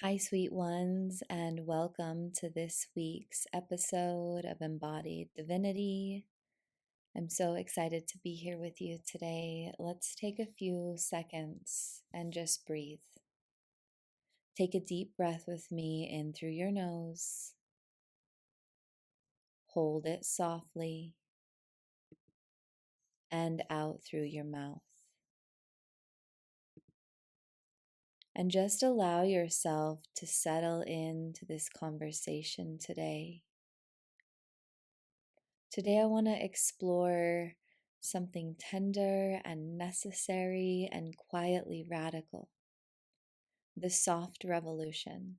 Hi, sweet ones, and welcome to this week's episode of Embodied Divinity. I'm so excited to be here with you today. Let's take a few seconds and just breathe. Take a deep breath with me in through your nose, hold it softly, and out through your mouth. And just allow yourself to settle into this conversation today. Today, I want to explore something tender and necessary and quietly radical: the soft revolution,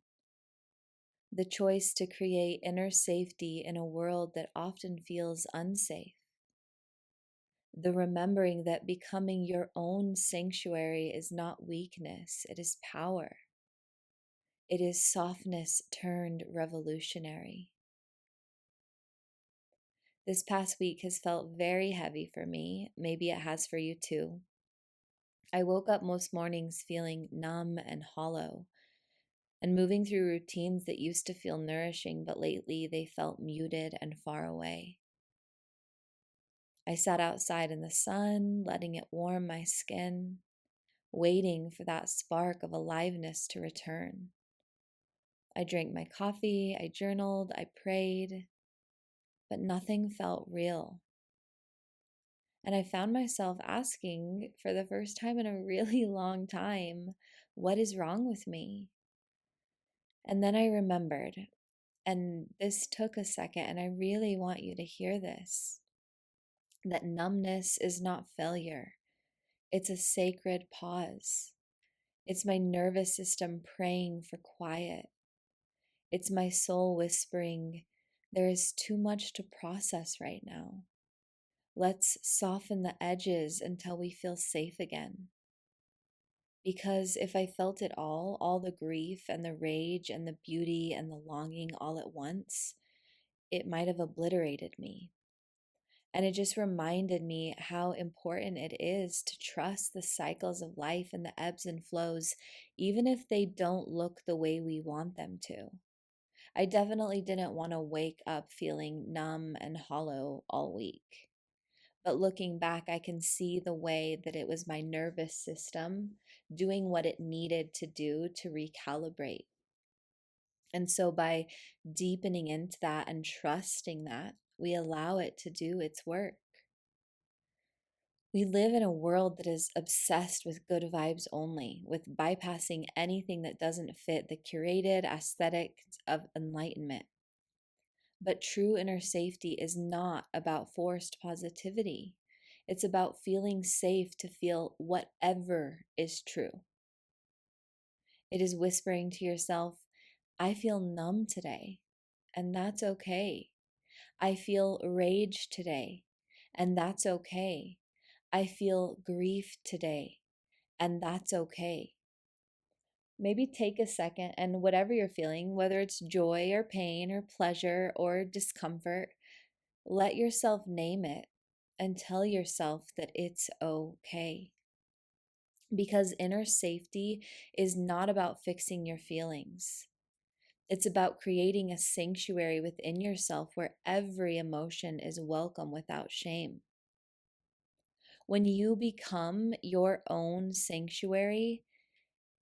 the choice to create inner safety in a world that often feels unsafe, the remembering that becoming your own sanctuary is not weakness, it is power. It is softness turned revolutionary. This past week has felt very heavy for me. Maybe it has for you too. I woke up most mornings feeling numb and hollow, and moving through routines that used to feel nourishing, but lately they felt muted and far away. I sat outside in the sun, letting it warm my skin, waiting for that spark of aliveness to return. I drank my coffee, I journaled, I prayed, but nothing felt real. And I found myself asking for the first time in a really long time, what is wrong with me? And then I remembered, and this took a second, and I really want you to hear this, that numbness is not failure. It's a sacred pause. It's my nervous system praying for quiet. It's my soul whispering, there is too much to process right now. Let's soften the edges until we feel safe again. Because if I felt it all the grief and the rage and the beauty and the longing all at once, it might have obliterated me. And it just reminded me how important it is to trust the cycles of life and the ebbs and flows, even if they don't look the way we want them to. I definitely didn't want to wake up feeling numb and hollow all week. But looking back, I can see the way that it was my nervous system doing what it needed to do to recalibrate. And so by deepening into that and trusting that, we allow it to do its work. We live in a world that is obsessed with good vibes only, with bypassing anything that doesn't fit the curated aesthetic of enlightenment. But true inner safety is not about forced positivity. It's about feeling safe to feel whatever is true. It is whispering to yourself, I feel numb today, and that's okay. I feel rage today, and that's okay. I feel grief today, and that's okay. Maybe take a second and whatever you're feeling, whether it's joy or pain or pleasure or discomfort, let yourself name it and tell yourself that it's okay. Because inner safety is not about fixing your feelings. It's about creating a sanctuary within yourself where every emotion is welcome without shame. When you become your own sanctuary,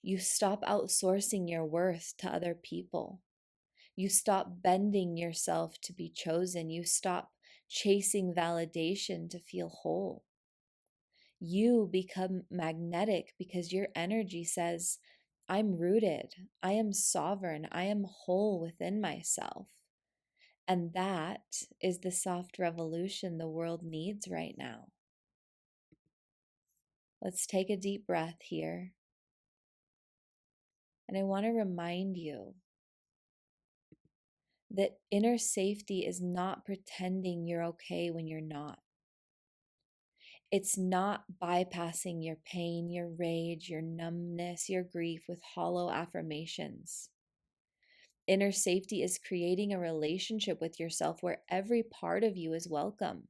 you stop outsourcing your worth to other people. You stop bending yourself to be chosen. You stop chasing validation to feel whole. You become magnetic because your energy says, I'm rooted, I am sovereign, I am whole within myself. And that is the soft revolution the world needs right now. Let's take a deep breath here. And I want to remind you that inner safety is not pretending you're okay when you're not. It's not bypassing your pain, your rage, your numbness, your grief with hollow affirmations. Inner safety is creating a relationship with yourself where every part of you is welcome,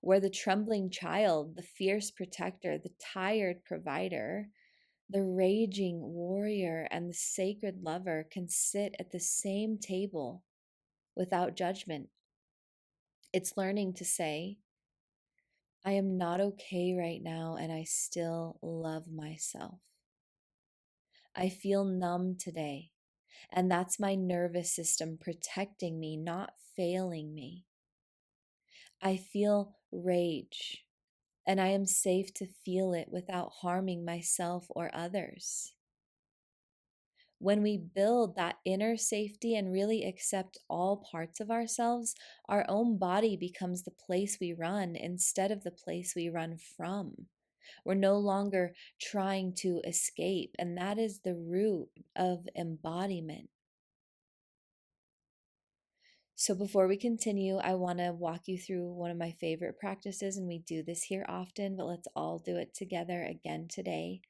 where the trembling child, the fierce protector, the tired provider, The raging warrior and the sacred lover can sit at the same table without judgment. It's learning to say, I am not okay right now, and I still love myself. I feel numb today, and that's my nervous system protecting me, not failing me. I feel rage, and I am safe to feel it without harming myself or others. When we build that inner safety and really accept all parts of ourselves, our own body becomes the place we run instead of the place we run from. We're no longer trying to escape, and that is the root of embodiment. So, before we continue, I want to walk you through one of my favorite practices, and we do this here often, but let's all do it together again today.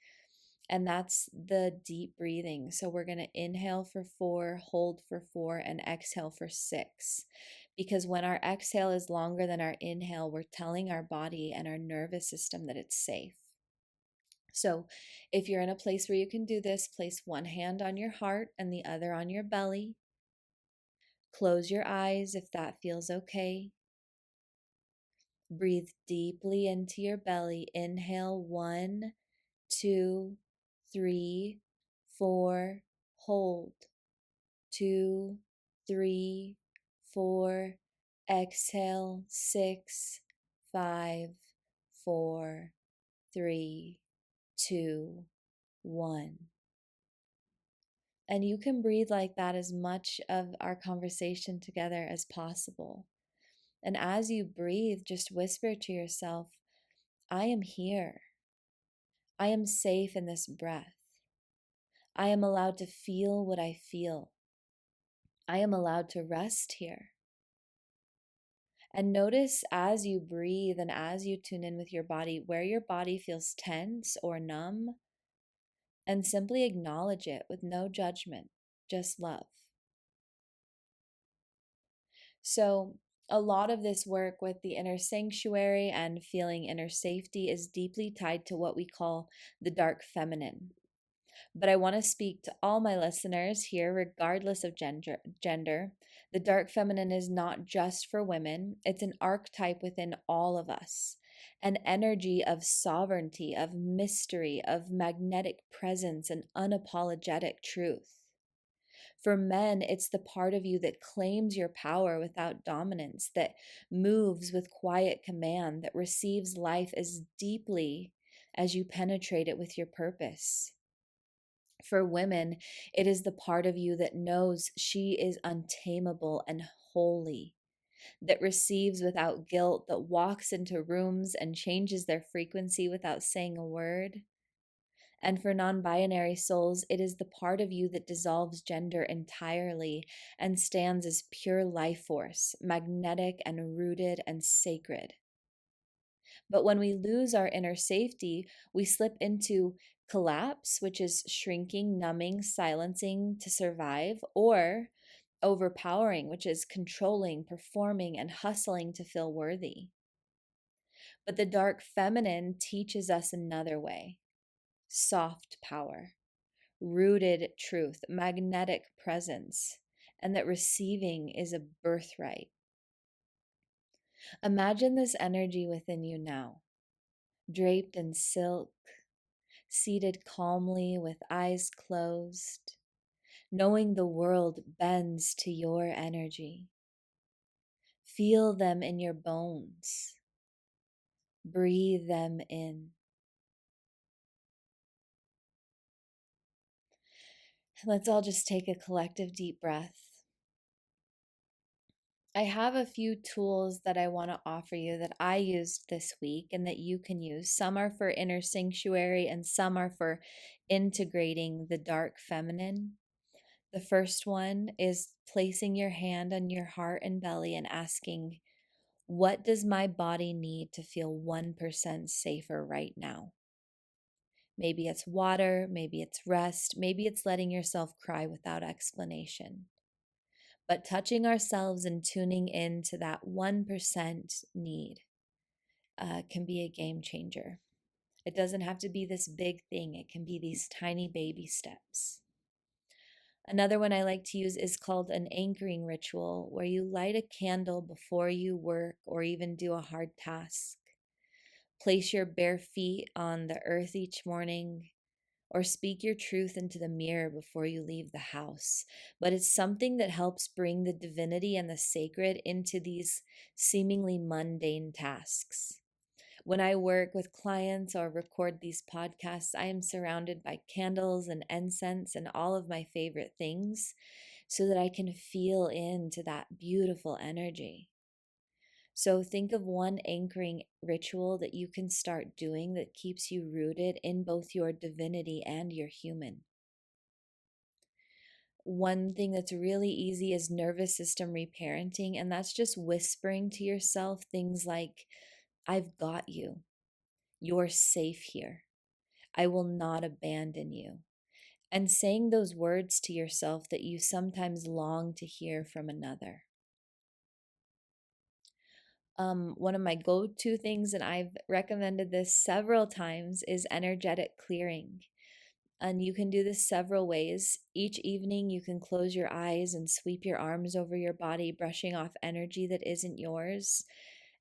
And that's the deep breathing. So, we're going to inhale for 4, hold for 4, and exhale for 6. Because when our exhale is longer than our inhale, we're telling our body and our nervous system that it's safe. So, if you're in a place where you can do this, place one hand on your heart and the other on your belly. Close your eyes if that feels okay. Breathe deeply into your belly. Inhale 1, 2, 3, 4. Hold 2, 3, 4. Exhale 6, 5, 4, 3, 2, 1. And you can breathe like that as much of our conversation together as possible. And as you breathe, just whisper to yourself, I am here. I am safe in this breath. I am allowed to feel what I feel. I am allowed to rest here. And notice as you breathe and as you tune in with your body, where your body feels tense or numb, and simply acknowledge it with no judgment, just love. So, a lot of this work with the inner sanctuary and feeling inner safety is deeply tied to what we call the dark feminine. But I want to speak to all my listeners here, regardless of gender. The dark feminine is not just for women, it's an archetype within all of us, an energy of sovereignty, of mystery, of magnetic presence, and unapologetic truth. For men, it's the part of you that claims your power without dominance, that moves with quiet command, that receives life as deeply as you penetrate it with your purpose. For women, it is the part of you that knows she is untamable and holy, that receives without guilt, that walks into rooms and changes their frequency without saying a word. And for non binary souls, it is the part of you that dissolves gender entirely and stands as pure life force, magnetic and rooted and sacred. But when we lose our inner safety, we slip into collapse, which is shrinking, numbing, silencing to survive, or overpowering, which is controlling, performing, and hustling to feel worthy. But the dark feminine teaches us another way: soft power, rooted truth, magnetic presence, and that receiving is a birthright. Imagine this energy within you now, draped in silk, seated calmly with eyes closed, knowing the world bends to your energy. Feel them in your bones. Breathe them in. Let's all just take a collective deep breath. I have a few tools that I want to offer you that I used this week and that you can use. Some are for inner sanctuary and some are for integrating the dark feminine. The first one is placing your hand on your heart and belly and asking, what does my body need to feel 1% safer right now? Maybe it's water, maybe it's rest, maybe it's letting yourself cry without explanation. But touching ourselves and tuning into that 1% need can be a game changer. It doesn't have to be this big thing, it can be these tiny baby steps. Another one I like to use is called an anchoring ritual, where you light a candle before you work or even do a hard task. Place your bare feet on the earth each morning, or speak your truth into the mirror before you leave the house. But it's something that helps bring the divinity and the sacred into these seemingly mundane tasks. When I work with clients or record these podcasts, I am surrounded by candles and incense and all of my favorite things so that I can feel into that beautiful energy. So think of one anchoring ritual that you can start doing that keeps you rooted in both your divinity and your human. One thing that's really easy is nervous system reparenting, and that's just whispering to yourself things like, I've got you. You're safe here. I will not abandon you. And saying those words to yourself that you sometimes long to hear from another. One of my go to things, and I've recommended this several times, is energetic clearing. And you can do this several ways. Each evening, you can close your eyes and sweep your arms over your body, brushing off energy that isn't yours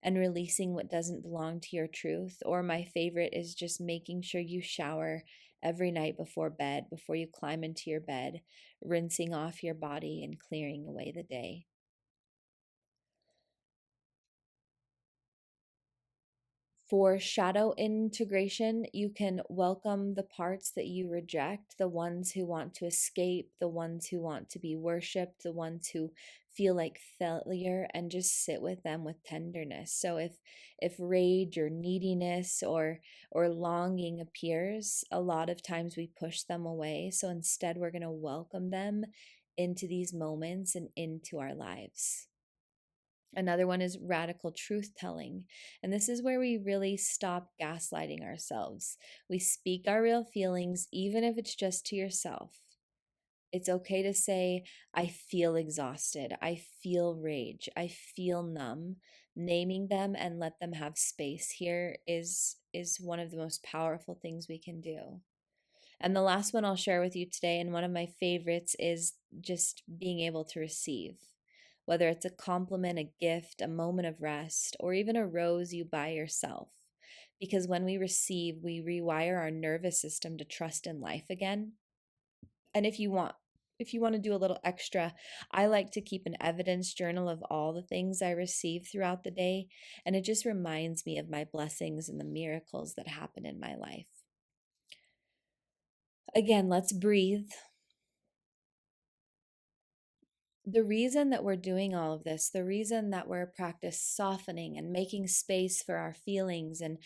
and releasing what doesn't belong to your truth. Or my favorite is just making sure you shower every night before bed, before you climb into your bed, rinsing off your body and clearing away the day. For shadow integration, you can welcome the parts that you reject, the ones who want to escape, the ones who want to be worshiped, the ones who feel like failure, and just sit with them with tenderness. So if rage or neediness or longing appears, a lot of times we push them away. So instead we're going to welcome them into these moments and into our lives. Another one is radical truth telling. And this is where we really stop gaslighting ourselves. We speak our real feelings, even if it's just to yourself. It's okay to say, I feel exhausted. I feel rage. I feel numb. Naming them and let them have space here is one of the most powerful things we can do. And the last one I'll share with you today, and one of my favorites, is just being able to receive. Whether it's a compliment, a gift, a moment of rest, or even a rose you buy yourself. Because when we receive, we rewire our nervous system to trust in life again. And if you want to do a little extra, I like to keep an evidence journal of all the things I receive throughout the day, and it just reminds me of my blessings and the miracles that happen in my life. Again, let's breathe. The reason that we're doing all of this, the reason that we're practice softening and making space for our feelings and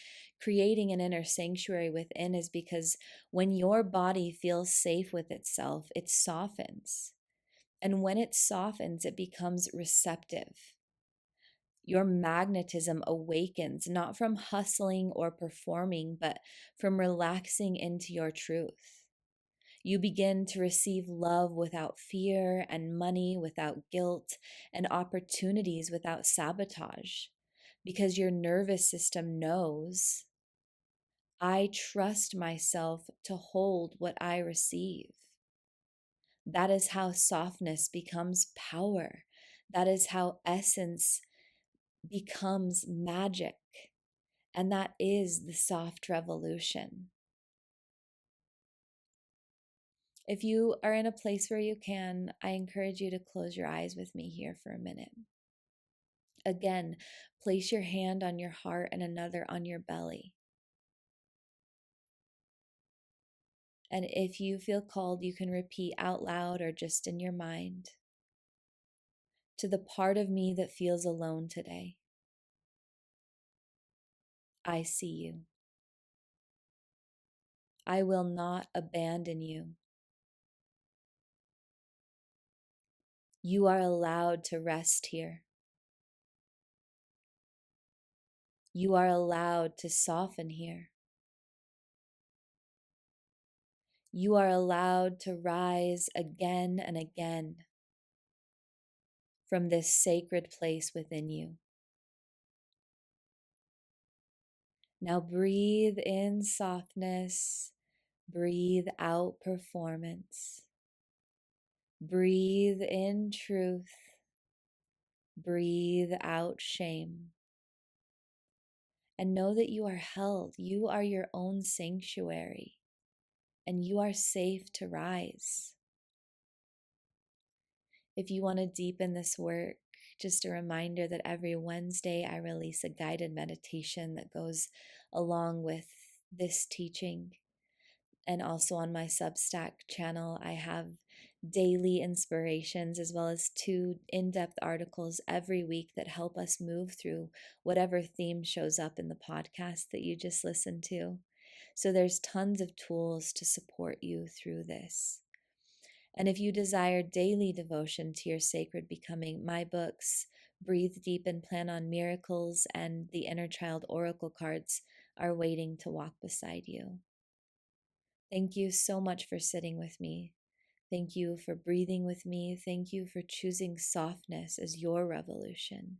creating an inner sanctuary within, is because when your body feels safe with itself, it softens. And when it softens, it becomes receptive. Your magnetism awakens, not from hustling or performing, but from relaxing into your truth. You begin to receive love without fear, and money without guilt, and opportunities without sabotage, because your nervous system knows, I trust myself to hold what I receive. That is how softness becomes power. That is how essence becomes magic. And that is the soft revolution. If you are in a place where you can, I encourage you to close your eyes with me here for a minute. Again, place your hand on your heart and another on your belly. And if you feel called, you can repeat out loud or just in your mind. To the part of me that feels alone today, I see you. I will not abandon you. You are allowed to rest here. You are allowed to soften here. You are allowed to rise again and again from this sacred place within you. Now breathe in softness, breathe out performance, breathe in truth, breathe out shame. And know that you are held. You are your own sanctuary, and you are safe to rise. If you want to deepen this work, just a reminder that every Wednesday I release a guided meditation that goes along with this teaching. And also on my Substack channel, I have daily inspirations as well as 2 in-depth articles every week that help us move through whatever theme shows up in the podcast that you just listened to. So there's tons of tools to support you through this. And if you desire daily devotion to your sacred becoming, my books, Breathe Deep and Plan on Miracles, and the Inner Child Oracle cards are waiting to walk beside you. Thank you so much for sitting with me. Thank you for breathing with me. Thank you for choosing softness as your revolution.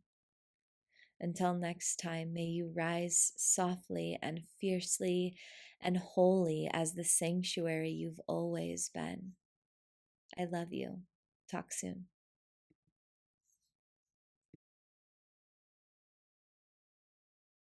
Until next time, may you rise softly and fiercely and wholly as the sanctuary you've always been. I love you. Talk soon.